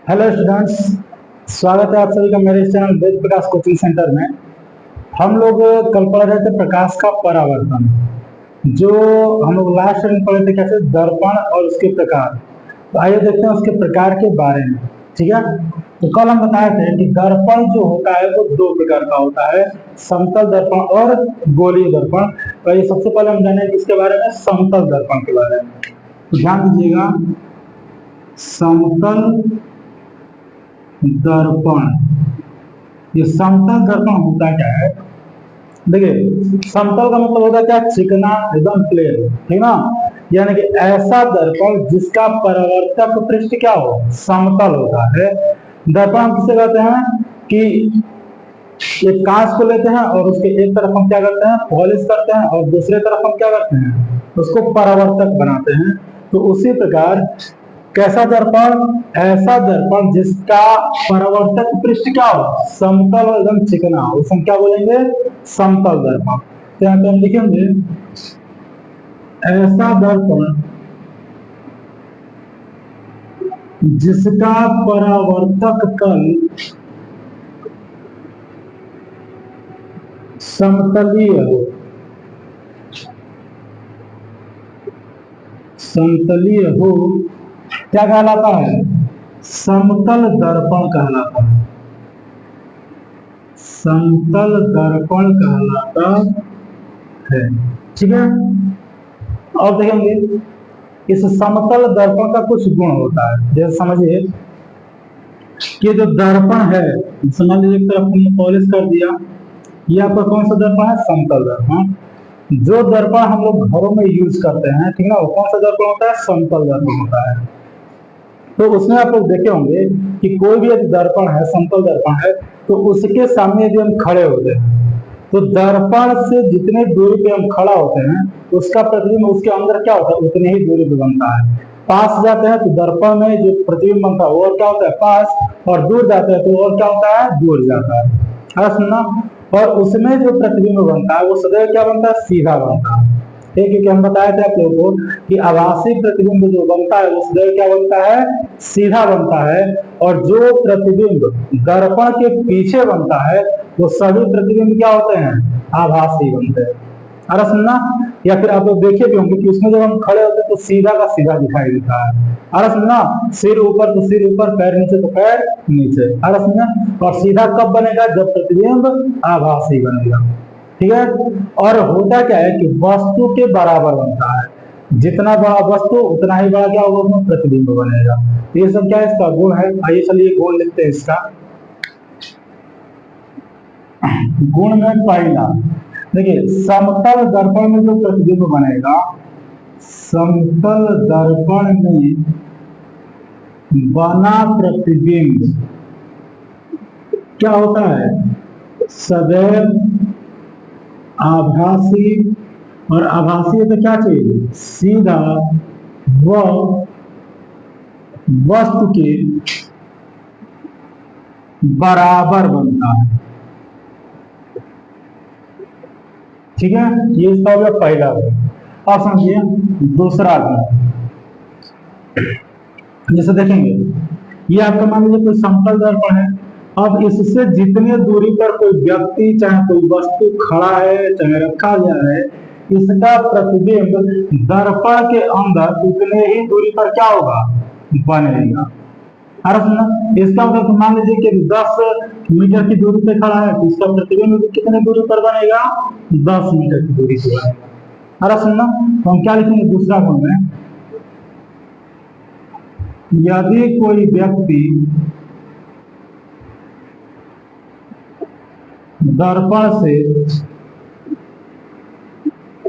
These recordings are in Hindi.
हेलो स्टूडेंट्स, स्वागत है आप सभी का मेरे channel Ved Prakash coaching centre में। हम लोग कल पढ़ रहे थे प्रकाश का परावर्तन, जो हम लोग लास्ट में पढ़े थे कैसे दर्पण और उसके प्रकार। तो आइए देखते हैं उसके प्रकार के बारे में। ठीक है, तो कल हम बताए थे कि दर्पण जो होता है वो दो प्रकार का होता है, समतल दर्पण और गोलीय दर्पण। तो ये सबसे पहले हम जाने किसके बारे में, समतल दर्पण के बारे में। तो ध्यान दीजिएगा, समतल दर्पण, ये समतल दर्पण होता क्या है। देखिए, समतल का मतलब होता है क्या, चिकना, एकदम प्लेन, ठीक ना। यानी कि ऐसा दर्पण जिसका परावर्तक पृष्ठ क्या हो, समतल होता है। दर्पण हम किसे कहते हैं कि एक कांच को लेते हैं और उसके एक तरफ हम क्या करते हैं, पॉलिश करते हैं, और दूसरे तरफ हम क्या करते हैं, उसको परावर्तक बनाते हैं। तो उसी प्रकार कैसा दर्पण, ऐसा दर्पण जिसका परावर्तक पृष्ठ क्या हो, समतल और एकदम चिकना हो, उसे हम क्या बोलेंगे, समतल दर्पण। तो यहाँ पे हम लिखेंगे ऐसा दर्पण जिसका परावर्तक तल समतलीय हो, समतलीय हो, क्या कहलाता है, समतल दर्पण कहलाता है, समतल दर्पण कहलाता है। ठीक है, और देखेंगे इस समतल दर्पण का कुछ गुण होता है। जैसे समझिए कि जो दर्पण है, समझ लीजिए एक तरफ हमने पॉलिश कर दिया, ये आपका कौन सा दर्पण है, समतल दर्पण। जो दर्पण हम लोग घरों में यूज करते हैं, ठीक ना, वो कौन सा दर्पण होता है, समतल दर्पण होता है। तो उसमें आप लोग देखे होंगे कि कोई भी एक दर्पण है, समतल दर्पण है, तो उसके सामने यदि हम खड़े होते हैं तो दर्पण से जितने दूरी पे हम खड़ा होते हैं उसका प्रतिबिंब उसके अंदर क्या होता है, उतनी ही दूरी पे बनता है। पास जाते हैं तो दर्पण में जो प्रतिबिंब बनता है वो और क्या होता है, पास, और दूर जाते हैं तो और क्या होता है, दूर जाता है। सुनना, और उसमें जो प्रतिबिंब बनता है वो सदैव क्या बनता है, सीधा बनता है। ठीक है, क्योंकि हम बताए थे आप लोगों को कि आभासी प्रतिबिंब जो बनता है वो सदैव क्या बनता है, सीधा बनता है। और जो प्रतिबिंब दर्पण के पीछे बनता है वो सभी प्रतिबिंब क्या होते हैं, आभासी बनते हैं। अरे सुनना, या फिर आप लोग देखे भी होंगे कि उसमें जब हम खड़े होते हैं तो सीधा का सीधा दिखाई देता है। अरे सुनना, सिर ऊपर तो सिर ऊपर, पैर नीचे तो पैर नीचे। अरे सुनना, और सीधा कब बनेगा, जब प्रतिबिंब आभासी बनेगा। ठीक है, और होता क्या है कि वस्तु के बराबर बनता है, जितना बड़ा वस्तु उतना ही बड़ा क्या होगा, उसमें प्रतिबिंब बनेगा। ये सब क्या है, इसका गुण है। आइए चलिए गुण लिखते हैं इसका। गुण में पहला देखिए, समतल दर्पण में जो प्रतिबिंब बनेगा, समतल दर्पण में बना प्रतिबिंब क्या होता है, सदैव आभासी। और आभासी तो क्या चाहिए, सीधा व वस्तु के बराबर बनता है। ठीक है, ये इसका हो गया पहला गुण। अब समझिए दूसरा गुण। जैसे देखेंगे, ये आपका मान लीजिए कोई समतल दर्पण है। अब इससे जितने दूरी पर कोई व्यक्ति चाहे कोई वस्तु खड़ा है चाहे रखा गया है, इसका प्रतिबिंब दर्पण के अंदर उतने ही दूरी पर क्या होगा, बनेगा। अरे सुनना, इसका मतलब मान लीजिए कि 10 मीटर की दूरी पे खड़ा है तो इसका प्रतिबिंब कितने दूरी पर बनेगा, 10 मीटर की दूरी पर बनेगा। अरे सुनना, तो हम क्या लिखेंगे दूसरा गुण में, यदि कोई व्यक्ति दर्पण से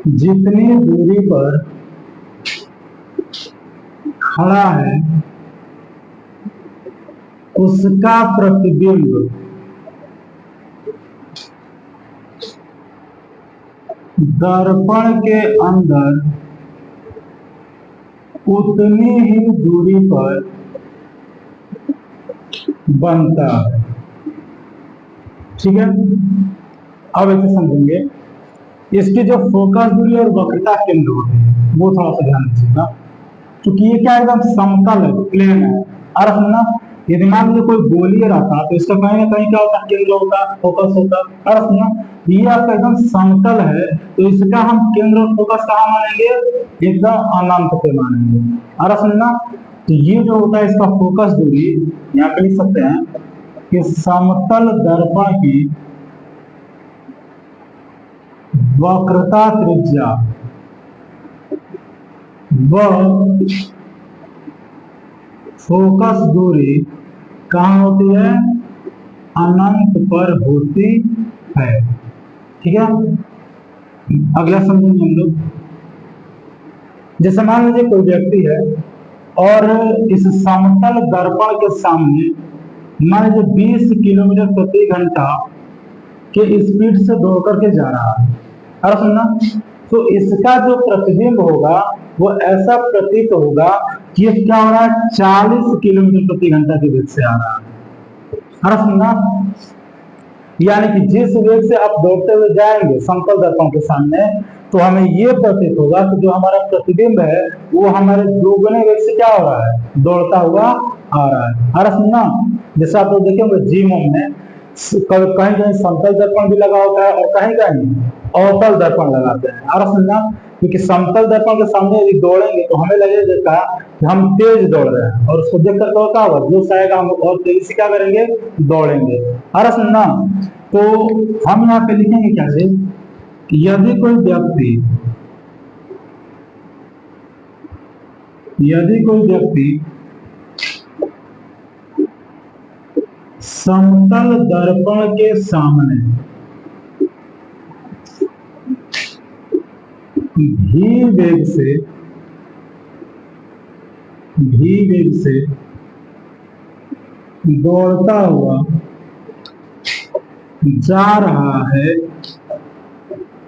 जितनी दूरी पर खड़ा है उसका प्रतिबिंब दर्पण के अंदर उतनी ही दूरी पर बनता है। ठीक है, अब ऐसे समझेंगे, इसकी जो फोकस दूरी और वक्रता केंद्र होती है वो थोड़ा सा ध्यान रखिएगा, क्योंकि ये क्या एकदम समतल है, प्लेन है। और समझना, यदि मान लीजिए कोई गोलीय रहता तो इसका कहीं ना कहीं क्या होता, केंद्र होता, फोकस होता। और सुनो, ये आपका एकदम समतल है तो इसका हम केंद्र और फोकस कहाँ मानेंगे, एकदम अनंत पे मानेंगे। और सुनना, तो ये जो होता है इसका फोकस दूरी, यहाँ पे लिख सकते हैं कि समतल दर्पण की वक्रता त्रिज्या व फोकस दूरी कहाँ होती है, अनंत पर होती है। ठीक है, अगला समझेंगे हम लोग। जैसे मान लीजिए कोई व्यक्ति है और इस समतल दर्पण के सामने मान लीजिए 20 किलोमीटर प्रति घंटा के स्पीड से दौड़ करके जा रहा है। और सुनना, तो इसका जो प्रतिबिंब होगा वो ऐसा प्रतीत होगा कि ये क्या हो रहा है, 40 किलोमीटर प्रति घंटा के वेग से आ रहा है। और सुनना, यानी कि जिस वेग से आप दौड़ते हुए जाएंगे समतल दर्पण के सामने, तो हमें ये प्रतीत होगा कि जो हमारा प्रतिबिंब है वो हमारे दोगुने वेग से क्या हो रहा है, दौड़ता हुआ आ रहा है। और सुनना, जैसे आप लोग देखेंगे जिम में कहीं कहीं समतल दर्पण भी लगा होता है और कहीं कहीं अवतल दर्पण लगाते हैं। और सुनना, क्योंकि समतल दर्पण के सामने यदि दौड़ेंगे तो हमें लगेगा कि हम तेज दौड़ रहे हैं, और उसको देख कर क्या होगा, जोश आएगा, हम और तेजी से क्या करेंगे, दौड़ेंगे। और सुनना, तो हम यहाँ पे लिखेंगे क्या से, यदि कोई व्यक्ति समतल दर्पण के सामने भी वेग से दौड़ता हुआ जा रहा है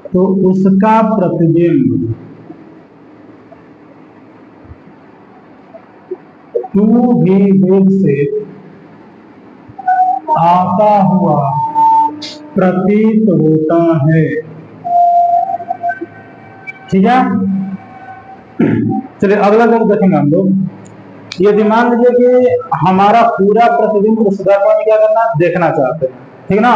तो उसका प्रतिबिंब 2v वेग से आता हुआ प्रतीत होता है। ठीक है, चलिए अगला जब देखेंगे हम लोग। यदि मान लीजिए कि हमारा पूरा प्रतिबिंब उस दर्पण में क्या करना, देखना चाहते हैं, ठीक ना,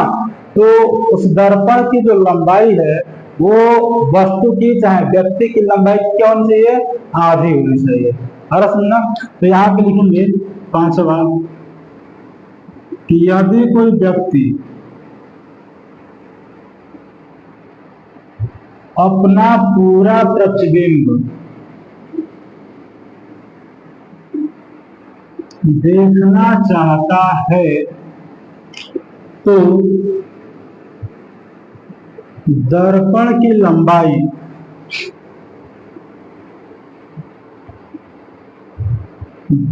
तो उस दर्पण की जो लंबाई है वो वस्तु की चाहे व्यक्ति की लंबाई क्या होनी चाहिए, आधी होनी चाहिए। और सुनना, तो यहाँ पे लिखेंगे 5वां कि यदि कोई व्यक्ति अपना पूरा प्रतिबिंब देखना चाहता है तो दर्पण की लंबाई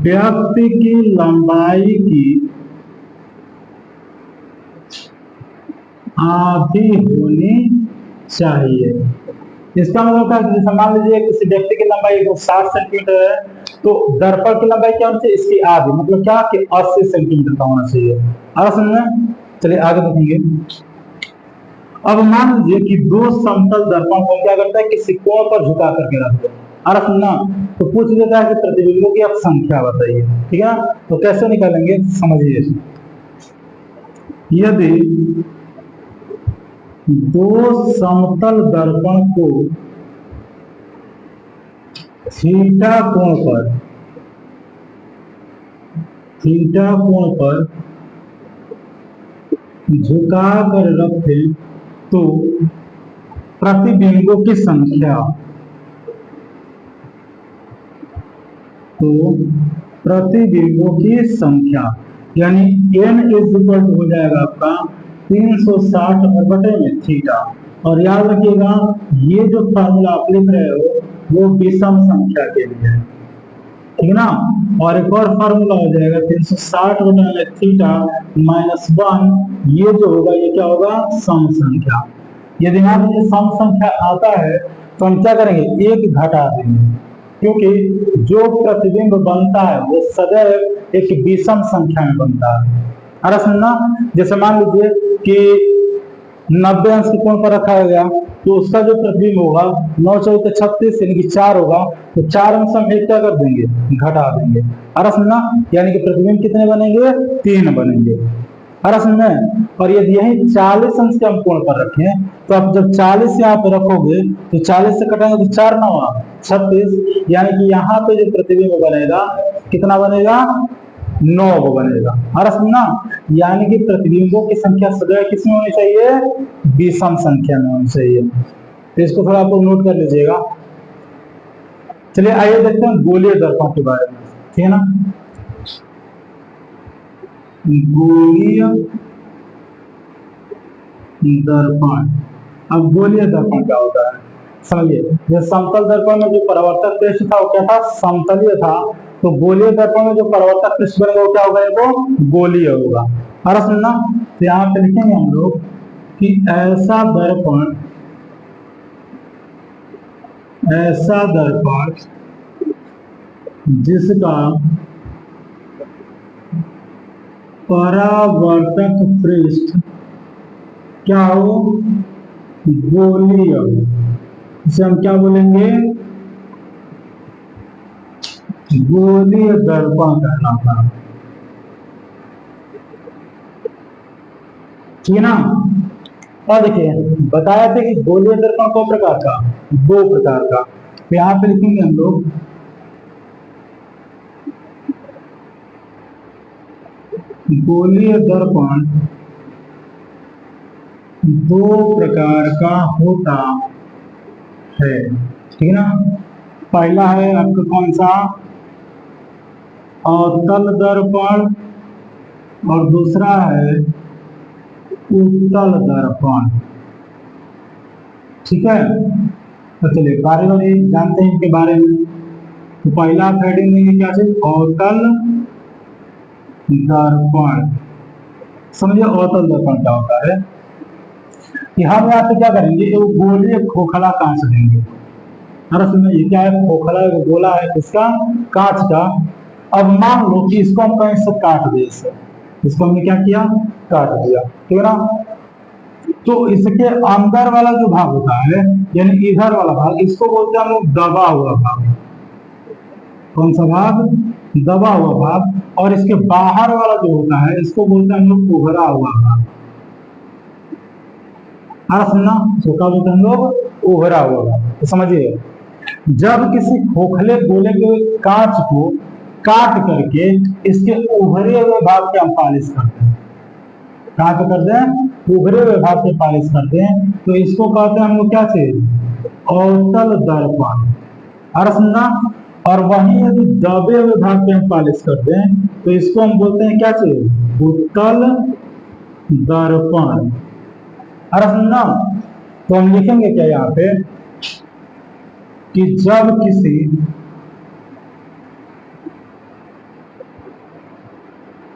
व्यक्ति की लंबाई की आधी होनी चाहिए। इसका मतलब क्या है, जैसे मान लीजिए किसी व्यक्ति की लंबाई 60 सेंटीमीटर है तो दर्पण की लंबाई क्या होनी चाहिए, इसकी आधी, मतलब क्या कि 80 सेंटीमीटर का होना चाहिए। अब समझना, चलिए आगे देखेंगे। अब मान लीजिए कि दो समतल दर्पण को क्या करता है, किसी कोण पर झुका करके रखते हैं। और सुनना, तो पूछ लेता है कि प्रतिबिंबों की आप संख्या बताइए। ठीक है, तो कैसे निकालेंगे समझिए। यदि दो समतल दर्पण को थीटा कोण पर झुका कर रखे तो प्रतिबिंबों की संख्या यानी n हो जाएगा आपका 360 और बटे में थीटा। और याद रखिएगा ये जो फार्मूला आप लिख रहे हो वो विषम संख्या के लिए है, ठीक ना। और एक और फार्मूला हो जाएगा 360 बटे में थीटा -1, ये जो होगा ये क्या होगा, सम संख्या। यदि मान लीजिए सम संख्या आता है तो हम क्या करेंगे, एक घटा देंगे, क्योंकि जो प्रतिबिंब बनता है वो सदैव एक विषम संख्या में बनता है। अरे सुनना, जैसे मान लीजिए कि 90 अंश के कोण पर रखा गया तो उसका जो प्रतिबिंब होगा 9 चौके 36 यानी कि 4 होगा, तो 4 अंश हम एक क्या कर देंगे, घटा देंगे। अरे समझना, यानी कि प्रतिबिंब कितने बनेंगे, 3 बनेंगे। अरे समझना, और यदि यही 40 अंश के हम कोण पर रखें तो आप जब 40 यहाँ पे रखोगे तो 40 से कटेंगे तो 4 9 36, यानी कि यहाँ पे जो प्रतिबिंब बनेगा कितना बनेगा, 9 बनेगा। अरे समझना, यानी कि प्रतिबिंबों की संख्या सदैव किसमें होनी चाहिए, विषम संख्या में होनी चाहिए। तो इसको थोड़ा आप लोग नोट कर लीजिएगा। चलिए आइए देखते हैं गोलीय दर्पण के बारे में, ठीक है ना। गोलीय दर्पण, अब गोलीय दर्पण क्या होता है समझिए। जैसे समतल दर्पण में जो परावर्तक पृष्ठ था वो क्या था, समतलीय था, तो गोलीय दर्पण में जो परावर्तक पृष्ठ बनेगा वो क्या होगा, वो गोलीय होगा। और सुनना, तो यहाँ पे लिखेंगे हम लोग कि ऐसा दर्पण जिसका परावर्तक पृष्ठ क्या हो, गोलीय, इसे हम क्या बोलेंगे, गोलीय दर्पण कहलाता है, ठीक है ना। और देखिए बताया था कि गोलीय दर्पण दो प्रकार का, 2 प्रकार का, तो यहाँ पे लिखेंगे हम लोग गोलीय दर्पण 2 प्रकार का होता है, ठीक है ना। पहला है आपका कौन सा, अवतल दर्पण, और दूसरा है उत्तल दर्पण, ठीक है। तो चलिए बारी बारी जानते हैं इनके बारे में। तो पहला आप हेडिंग देंगे क्या चीज, अवतल दर्पण। समझिए अवतल दर्पण क्या होता है कि हम यहाँ पे क्या करेंगे, एक गोलीय खोखला कांच लेंगे। अरे सुनिए ये क्या है, खोखला एक गोला है किसका, कांच का। अब मान लो कि इसको हम कहीं से काट दे, इसको हमने क्या किया, काट दिया, ठीक है ना। तो इसके अंदर वाला जो भाग होता है, यानी इधर वाला भाग, इसको बोलते हैं हम लोग दबा हुआ भाग। कौन सा भाग, दबा हुआ भाग। और इसके बाहर वाला जो होता है इसको बोलते हैं हम लोग उभरा हुआ भाग। सुनना, तो क्या बोलते हैं हम लोग, उभरा हुआ भाग। तो समझिए, जब किसी खोखले गोले के कांच को काट करके इसके उभरे हुए भाग के हम पालिश करते हैं, कहाँ पे करते हैं, उभरे हुए भाग के पालिश करते हैं, तो इसको कहते हैं हम लोग क्या चीज, अवतल दर्पण। और सुनना, और वहीं यदि दबे हुए भाग पे हम पालिश करते हैं तो इसको हम बोलते हैं क्या चीज, उत्तल दर्पण। और सुनना, तो हम लिखेंगे क्या यहाँ पे कि जब किसी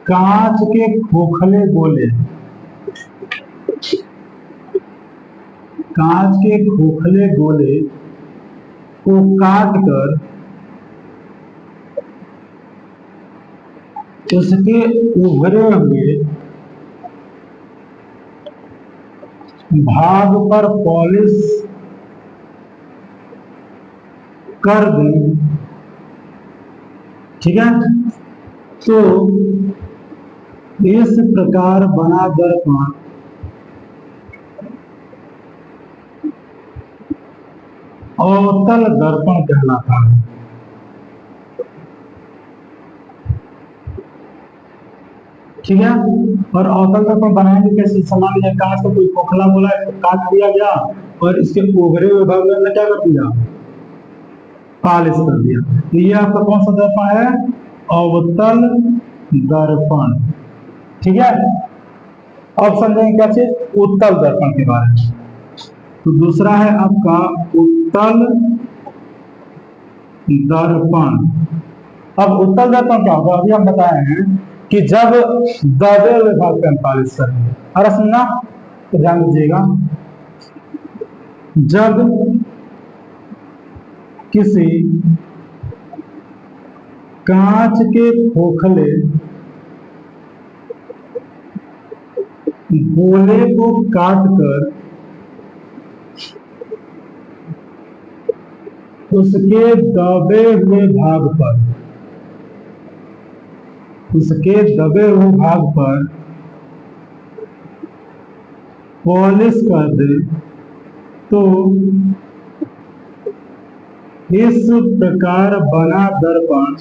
कांच के खोखले गोले, कांच के खोखले गोले को काट कर उसके उभरे हुए भाग पर पॉलिश कर दें, ठीक है। तो इस प्रकार बना दर्पण अवतल दर्पण कहलाता है, ठीक है। और अवतल दर्पण बनाएंगे कैसे, समान लीजिए कांच का कोई खोखला बोला काट दिया गया और इसके उभरे हुए भाग में क्या कर दिया, पालिश कर दिया। तो ये आपका कौन सा दर्पण है, अवतल दर्पण, ठीक है। अब समझेंगे क्या चीज, उत्तल दर्पण के बारे में। तो दूसरा है आपका उत्तल दर्पण। अब उत्तल दर्पण क्या होगा, अभी हम बताए हैं कि जब दबे हुए भाग पे हम पालिश करेंगे। अरे सुनना, तो ध्यान दीजिएगा, जब किसी कांच के खोखले गोले को काट कर उसके दबे हुए भाग पर, उसके दबे हुए भाग पर पॉलिश कर दे तो इस प्रकार बना दर्पण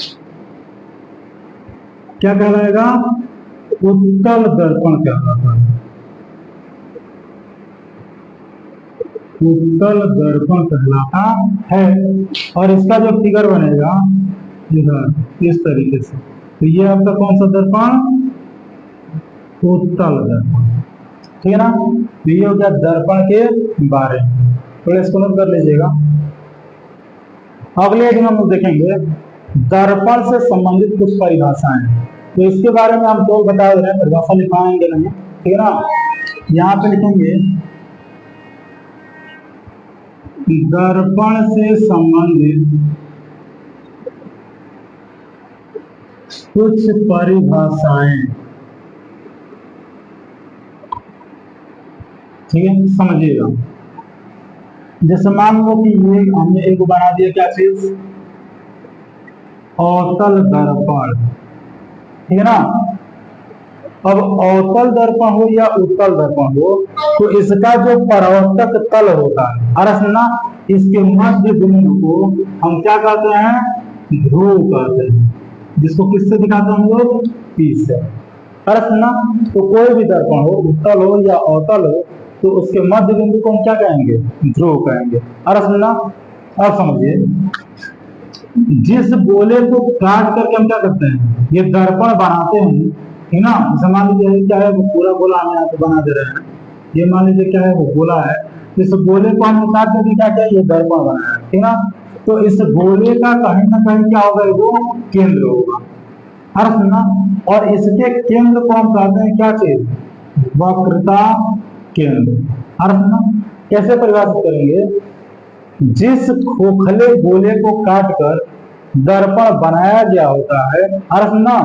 क्या कहलाएगा? उत्तल दर्पण कहलाता है। उत्तल दर्पण कहलाता है। और इसका जो फिगर बनेगा इधर इस तरीके से, तो ये आपका कौन सा दर्पण? उत्तल दर्पण, ठीक है ना। तो ये हो गया दर्पण के बारे में, थोड़ा इसको नोट कर लीजिएगा। अगले दिन हम देखेंगे दर्पण से संबंधित कुछ परिभाषाएं। तो इसके बारे में हम तो बता दे रहे हैं, परिभाषा लिखाएंगे नहीं, ठीक है ना। यहाँ पे लिखेंगे दर्पण से संबंधित कुछ परिभाषाएं, ठीक है, समझिएगा। जैसे मान लो कि ये हमने एक बना दिया, क्या चीज? अवतल दर्पण, ठीक है ना। अब अवतल दर्पण हो या उत्तल दर्पण हो, तो इसका जो परावर्तक तल होता है, अरे सुनना, इसके मध्य बिंदु को हम क्या कहते हैं? ध्रुव कहते हैं, जिसको किससे दिखाते हैं हम लोग? P से। अरे सुनना, तो कोई भी दर्पण हो, उत्तल हो या अवतल हो, तो उसके मध्य बिंदु को हम क्या कहेंगे? ध्रुव कहेंगे। अरे सुनना, अब समझिए, जिस गोले को काट करके हम क्या करते हैं? ये दर्पण बनाते हैं, ठीक ना। जैसे मान लीजिए क्या है, वो पूरा गोला हम यहाँ पे बना दे रहे हैं। ये मान लीजिए क्या है, वो गोला है। इस गोले को हम काट करके क्या किया? ये दर्पण बनाया है, ठीक ना। तो इस गोले का कहीं ना कहीं क्या होगा? वो केंद्र होगा। हर सुनना, और इसके केंद्र को हम कहते हैं क्या चीज? वक्रता केंद्र। हर सुनना, कैसे परिभाषित करेंगे? जिस खोखले गोले को काटकर दर्पण बनाया गया होता है, अर्थ ना,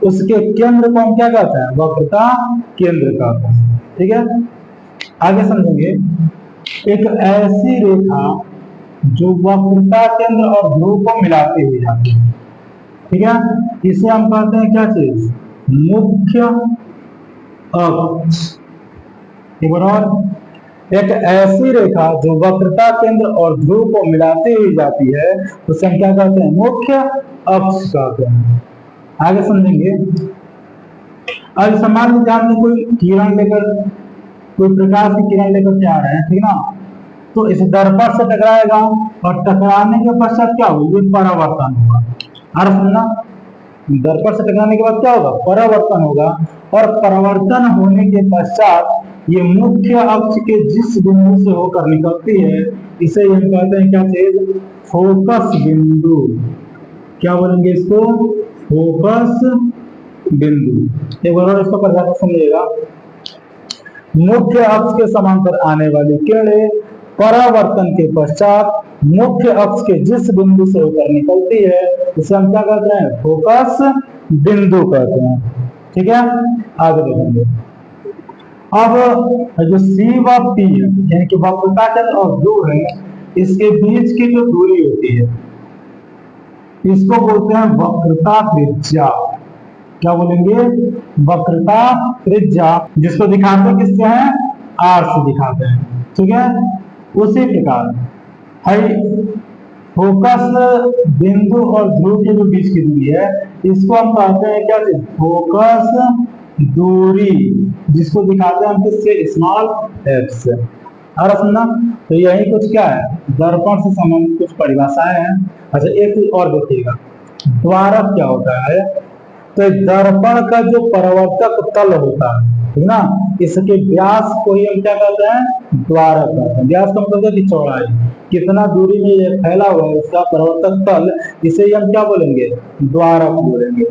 उसके केंद्र को हम क्या कहते हैं? वक्रता केंद्र कहते हैं, ठीक है। आगे समझेंगे, एक ऐसी रेखा जो वक्रता केंद्र और ध्रुव को मिलाती हुई जाती है, ठीक है, इसे हम कहते हैं क्या चीज? मुख्य अक्ष। एक ऐसी रेखा जो वक्रता केंद्र और ध्रुव को मिलाती हुई जाती है, उसे हम क्या कहते हैं? मुख्य अक्ष कहते हैं। आगे समझेंगे, अब समान लीजिए हमने कोई किरण लेकर, कोई प्रकाश की किरण लेकर के आ रहे हैं, ठीक ना। तो इस दर्पण से टकराएगा और टकराने के पश्चात क्या होगा? ये परावर्तन होगा। अर्थ सुनना, दर्पण से टकराने के बाद क्या होगा? परावर्तन होगा। और परावर्तन होने के पश्चात ये मुख्य अक्ष के जिस बिंदु से होकर निकलती है, इसे हम कहते हैं क्या चीज? फोकस बिंदु। क्या बोलेंगे इसको? फोकस बिंदु। एक बार और इसको परिभाषा समझिएगा। मुख्य अक्ष के समांतर आने वाली किरणें परावर्तन के पश्चात मुख्य अक्ष के जिस बिंदु से होकर निकलती है, उसे हम क्या कहते हैं? फोकस बिंदु कहते हैं, ठीक है। आगे देखेंगे, अब जो C व P है, यानी कि वक्रता केंद्र और ध्रुव है, इसके बीच की जो दूरी होती है, इसको बोलते हैं वक्रता त्रिज्या। क्या बोलेंगे? वक्रता त्रिज्या, जिसको दिखाते हैं किससे हैं? R से दिखाते हैं, ठीक है। उसी प्रकार फोकस बिंदु और ध्रुव के जो बीच की दूरी है, इसको हम कहते हैं क्या चीज? फोकस दूरी, जिसको दिखाते हैं हम किससे? स्मॉल f से। और सुनना, तो यही कुछ क्या है? दर्पण से संबंधित कुछ परिभाषाएं हैं। अच्छा, एक चीज और देखिएगा, द्वारक क्या होता है? तो दर्पण का जो परावर्तक तल होता है, ठीक ना, इसके व्यास को ही हम क्या कहते हैं? द्वारक कहते हैं। व्यास का मतलब है कि चौड़ाई, कितना दूरी में ये फैला हुआ है उसका परावर्तक तल, इसे हम क्या बोलेंगे? द्वारक बोलेंगे,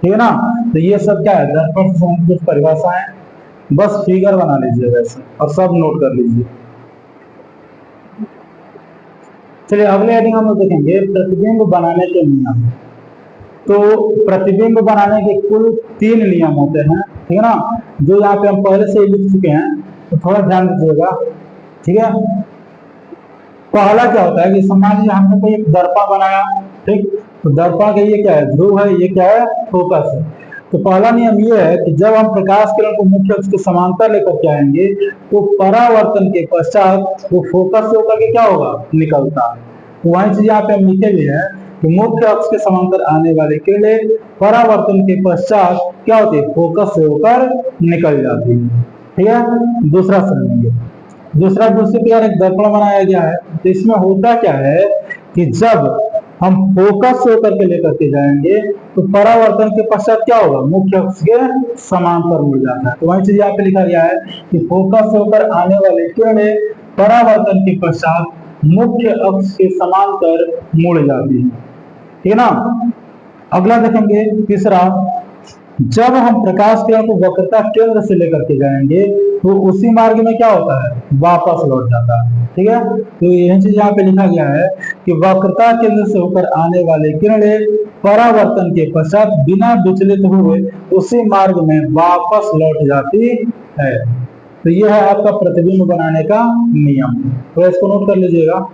ठीक है ना। तो ये सब क्या है? दर्पण से संबंधित परिभाषाएं। बस फिगर बना लीजिए वैसे, और सब नोट कर लीजिए। चलिए अगले हेडिंग हम लोग देखेंगे प्रतिबिंब बनाने के नियम। तो प्रतिबिंब बनाने के कुल 3 नियम होते हैं। ठीक है ना, जो यहाँ पे हम पहले से ही लिख चुके हैं, तो थोड़ा ध्यान दीजिएगा। ठीक है, पहला क्या होता है कि मान लीजिए हमने कोई एक दर्पण बनाया, ठीक, तो दर्पण का ये क्या है, ध्रुव है, ये क्या है, फोकस है। तो पहला नियम ये है कि जब हम प्रकाश किरण को मुख्य अक्ष के समांतर लेकर के आएंगे, तो परावर्तन के पश्चात वो फोकस से होकर के क्या होगा, निकलता है। तो वही चीज यहाँ पे हम लिखे हुए हैं कि मुख्य अक्ष के समांतर आने वाली किरणें परावर्तन के पश्चात क्या होती है, फोकस से होकर निकल जाती है। ठीक है, दूसरा समझेंगे। दूसरी प्रकार एक दर्पण बनाया गया है, तो इसमें होता क्या है कि जब हम फोकस से होकर के लेकर के जाएंगे, तो परावर्तन के पश्चात क्या होगा, मुख्य अक्ष के समांतर मुड़ जाता है। तो वही चीज यहाँ पे लिखा गया है कि फोकस से होकर आने वाले किरणें परावर्तन के पश्चात मुख्य अक्ष के समांतर मुड़ जाती है। ठीक है ना। अगला देखेंगे, तीसरा, जब हम प्रकाश किरण को वक्रता केंद्र से लेकर के जाएंगे, तो उसी मार्ग में क्या होता है, वापस लौट जाता है। ठीक है, तो यही चीज यहाँ पे लिखा गया है कि वक्रता केंद्र से होकर आने वाले किरणें परावर्तन के पश्चात बिना विचलित हुए उसी मार्ग में वापस लौट जाती है। तो यह है आपका प्रतिबिंब बनाने का नियम, तो इसको नोट कर लीजिएगा।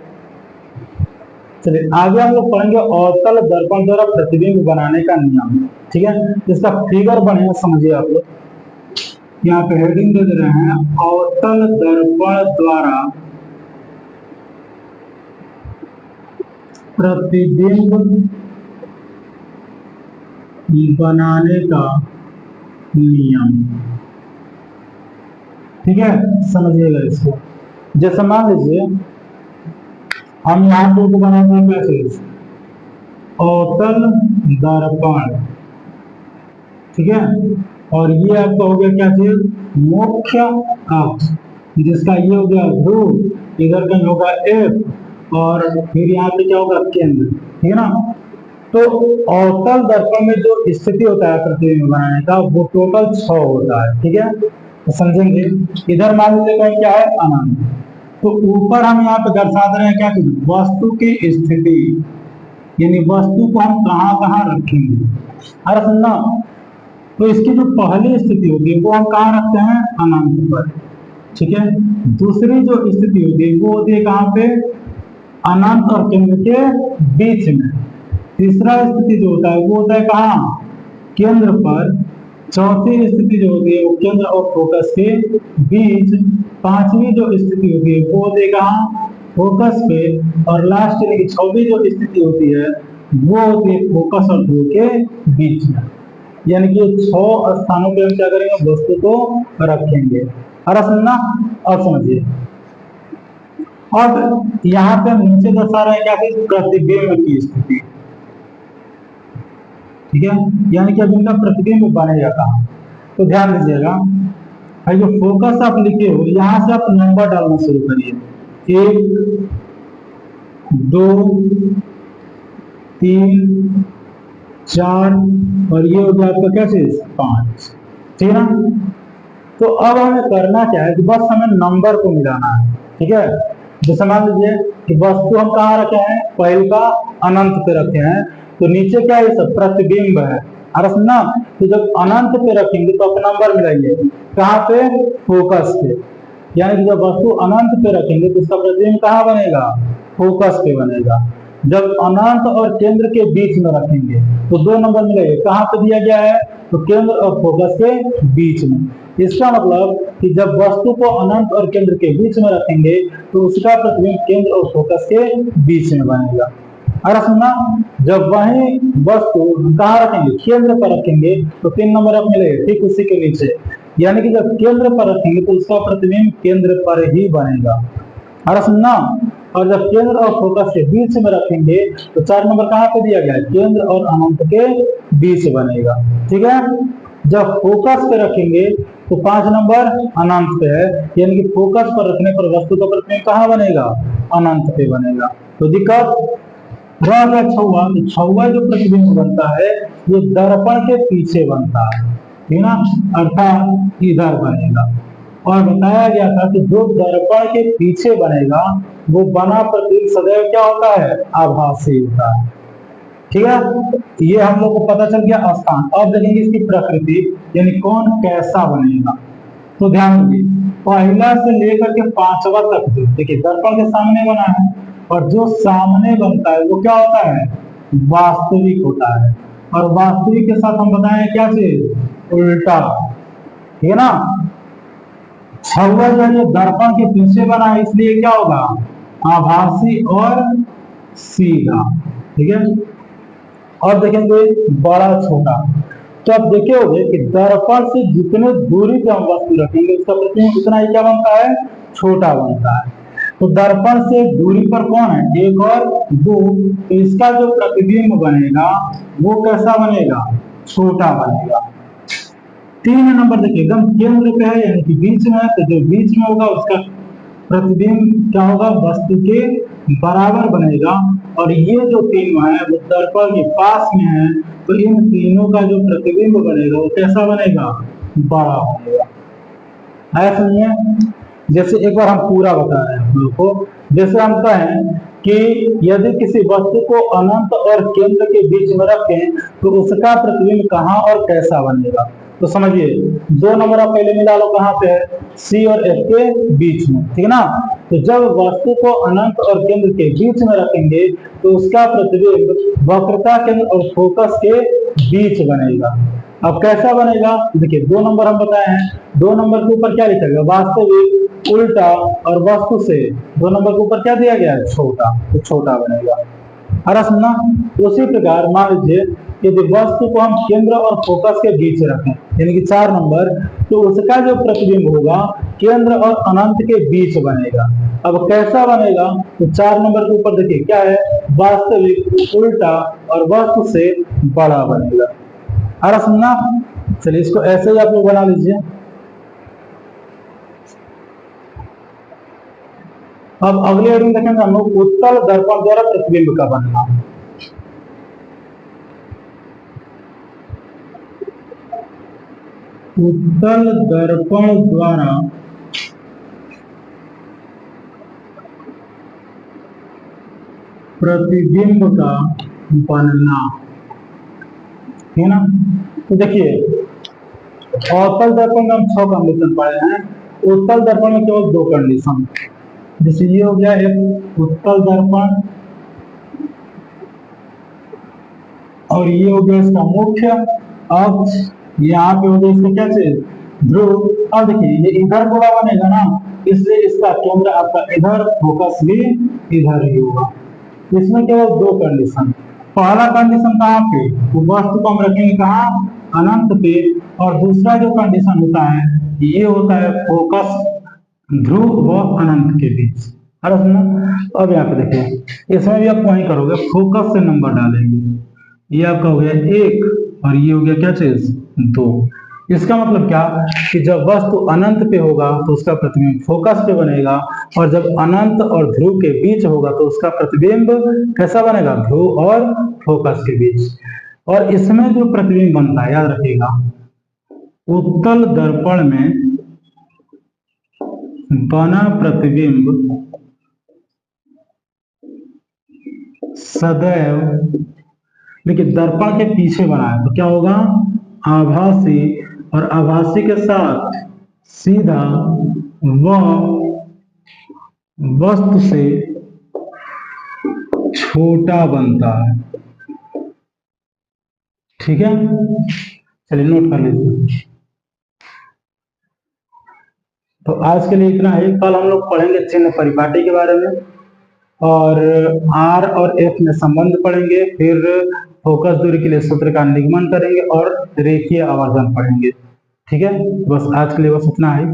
चलिए आगे हम लोग पढ़ेंगे अवतल दर्पण द्वारा प्रतिबिंब बनाने का नियम। ठीक है, इसका फिगर बने समझिए आप लोग, यहाँ पे हेडिंग दे रहे हैं, अवतल दर्पण द्वारा प्रतिबिंब बनाने का नियम। ठीक है, समझिएगा इसको। जैसे मान लीजिए हम यहाँ पे बनाएंगे कैसे, अवतल दर्पण, ठीक है, और ये आपका हो गया क्या चीज, मुख्य अक्ष, जिसका ये हो गया ध्रुव, इधर का होगा एफ, और फिर यहाँ पे क्या होगा, केंद्र। ठीक है ना। तो अवतल दर्पण में जो स्थिति होता है प्रतिबिंब बनाने का, वो टोटल 6 होता है। ठीक है, तो समझेंगे। इधर मान लीजिए क्या है, अनंत। तो ऊपर हम यहाँ पे दर्शा रहे हैं क्या, वस्तु की स्थिति, यानी वस्तु को हम कहाँ कहाँ रखेंगे। अरे सुनना, तो इसकी जो पहली स्थिति होगी वो हम कहाँ रखते हैं, अनंत पर। ठीक है, दूसरी जो स्थिति होगी वो होती है कहाँ पे, अनंत और केंद्र के बीच में। तीसरा स्थिति जो होता है वो होता है कहाँ, केंद्र पर। चौथी स्थिति जो होती है वो केंद्र और फोकस के बीच। पांचवी जो स्थिति होती है वो होती है कहाँ, फोकस पे। और लास्ट यानी कि 6वीं जो स्थिति होती है वो होती है फोकस और ध्रुव के बीच में। यानी कि 6 स्थानों पे हम क्या करेंगे, वस्तु को रखेंगे। और सुनना, और समझिए। अब यहाँ पे हम नीचे दर्शा रहे हैं क्या, प्रतिबिंब की स्थिति। ठीक है, यानी कि अब इनका प्रतिबिंब बनेगा कहाँ, तो ध्यान दीजिएगा। जो फोकस आप लिखे हो, यहां से आप नंबर डालना शुरू करिए, 1 2 3 4, और ये हो गया आपका क्या चीज, 5। ठीक है ना। तो अब हमें करना क्या है कि बस हमें नंबर को मिलाना है। ठीक है, जैसे मान लीजिए कि वस्तु हम कहाँ रखे हैं, पहले का अनंत पे रखे हैं, तो नीचे क्या है, सब प्रतिबिंब है। अरे सुनना, तो जब अनंत पे रखेंगे तो आप नंबर मिलाइए, कहाँ पे, फोकस पे। यानी कि जब वस्तु अनंत पे रखेंगे तो उसका प्रतिबिंब कहाँ बनेगा, फोकस पे बनेगा। जब अनंत और केंद्र के बीच में रखेंगे तो 2 नंबर मिलेंगे, कहाँ पे दिया गया है, तो केंद्र और फोकस के बीच में। इसका मतलब कि जब वस्तु को अनंत और केंद्र के बीच में रखेंगे तो उसका प्रतिबिंब केंद्र और फोकस के बीच में बनेगा। अरे सुनना, जब वही वस्तु कहाँ रखेंगे, केंद्र पर रखेंगे, तो 3 नंबर आप मिलेगा ठीक उसी के नीचे। यानी कि जब केंद्र पर रखेंगे तो उसका प्रतिबिंब केंद्र पर ही बनेगा। अरे सुनना, और जब केंद्र और फोकस के बीच में रखेंगे तो 4 नंबर कहाँ पे दिया गया है, केंद्र और अनंत के बीच बनेगा। ठीक है, जब फोकस पे रखेंगे तो 5 नंबर अनंत पे है, यानी कि फोकस पर रखने पर वस्तु का प्रतिबिंब कहाँ बनेगा, अनंत पे बनेगा। तो दिक्कत रह गया 6वां। तो 6वां जो प्रतिबिंब बनता है ये दर्पण के पीछे बनता है, ठीक ना, अर्थात इधर बनेगा। और बताया गया था कि जो दर्पण के पीछे बनेगा वो बना प्रतिबिंब सदैव क्या होता है, आभासी होता है। ठीक है, ये हम लोग को पता चल गया स्थान। अब देखेंगे इसकी प्रकृति। यानी कौन कैसा बनेगा। तो ध्यान दीजिए, पहला से लेकर के पांचवा तक जो देखिए दर्पण के सामने बना है, और जो सामने बनता है वो क्या होता है, वास्तविक होता है। और वास्तविक के साथ हम बताएं क्या चीज, उल्टा, ठीक है ना। छवा जो है दर्पण के पीछे बना है, इसलिए क्या होगा, आभासी और सीधा, ठीक है। और देखेंगे बड़ा छोटा, तो आप देखे होंगे कि दर्पण से जितने दूरी पे हम वस्तु रखेंगे उसका प्रतिबिंब उतना ही क्या बनता है, छोटा बनता है। तो दर्पण से दूरी पर कौन है, एक और दो, तो इसका जो प्रतिबिंब बनेगा वो कैसा बनेगा, छोटा बनेगा। 3 नंबर देखिए एकदम केंद्र पे है, यानी कि बीच में है, तो जो बीच में होगा उसका प्रतिबिंब क्या होगा, वस्तु के बराबर बनेगा। और ये जो तीनों है वो दर्पण के पास में है, तो इन तीनों का जो प्रतिबिंब बनेगा वो कैसा बनेगा, बड़ा बनेगा। है समझिए, जैसे एक बार हम पूरा बता रहे हैं आप लोगों को। जैसे हम कहें कि यदि किसी वस्तु को अनंत और केंद्र के बीच में रखें तो उसका प्रतिबिंब कहाँ और कैसा बनेगा। तो समझिए 2 नंबर आप पहले मिला लो, कहाँ पे है, सी और एफ के बीच में, ठीक है ना। तो जब वस्तु को अनंत और केंद्र के बीच में रखेंगे तो उसका प्रतिबिंब वक्रता केंद्र और फोकस के बीच बनेगा। अब कैसा बनेगा, देखिए 2 नंबर हम बताए हैं, 2 नंबर के ऊपर क्या लिखा गया, वास्तविक, उल्टा, और वस्तु से 2 नंबर के ऊपर क्या दिया गया है, छोटा, तो छोटा बनेगा। अरे सुनना, उसी प्रकार मान लीजिए यदि वस्तु को हम केंद्र और फोकस के बीच रखें, यानी कि 4 नंबर, तो उसका जो प्रतिबिंब होगा केंद्र और अनंत के बीच बनेगा। अब कैसा बनेगा, तो 4 नंबर के ऊपर देखिए क्या है, वास्तविक, उल्टा, और वस्तु से बड़ा बनेगा। अरे सुनना, चलिए इसको ऐसे ही आप लोग बना लीजिए। अब अगले हेडिंग देखेंगे हम लोग, उत्तल दर्पण द्वारा प्रतिबिंब का बनना। उत्तल दर्पण द्वारा प्रतिबिंब का बनना, है ना। तो देखिए अवतल दर्पण में हम 6 कंडीशन पढ़े हैं, उत्तल दर्पण में केवल 2 कंडीशन। जैसे ये हो गया एक उत्तल दर्पण, और ये हो गया इसका मुख्य अक्ष, यहाँ पे हो गया इसका क्या चीज, ध्रुव। अब देखिए ये इधर गोला बनेगा ना, इसलिए इसका केंद्र आपका इधर, फोकस भी इधर ही होगा। इसमें केवल 2 कंडीशन। पहला कंडीशन कहाँ पे, तो वस्तु को हम रखेंगे कहाँ, अनंत पे। और दूसरा जो कंडीशन होता है ये होता है फोकस ध्रुव व अनंत के बीच। अरे सुनो, अब यहाँ पे देखिए इसमें भी आप वही करोगे, फोकस से नंबर डालेंगे। ये आपका हो गया 1 और ये हो गया क्या चीज, 2। इसका मतलब क्या कि जब वस्तु अनंत पे होगा तो उसका प्रतिबिंब फोकस पे बनेगा, और जब अनंत और ध्रुव के बीच होगा तो उसका प्रतिबिंब कैसा बनेगा, ध्रुव और फोकस के बीच। और इसमें जो प्रतिबिंब बनता है याद रखिएगा, उत्तल दर्पण में बना प्रतिबिंब सदैव, देखिए दर्पण के पीछे बना है तो क्या होगा, आभासी, और आभासी के साथ सीधा व वस्तु से छोटा बनता है, ठीक है। चलिए नोट कर लीजिए। तो आज के लिए इतना ही। कल हम लोग पढ़ेंगे चिन्ह परिपाटी के बारे में, और आर और एफ में संबंध पढ़ेंगे, फिर फोकस दूरी के लिए सूत्र का निगमन करेंगे और रेखीय आवर्धन पढ़ेंगे, ठीक है। बस आज के लिए बस इतना ही।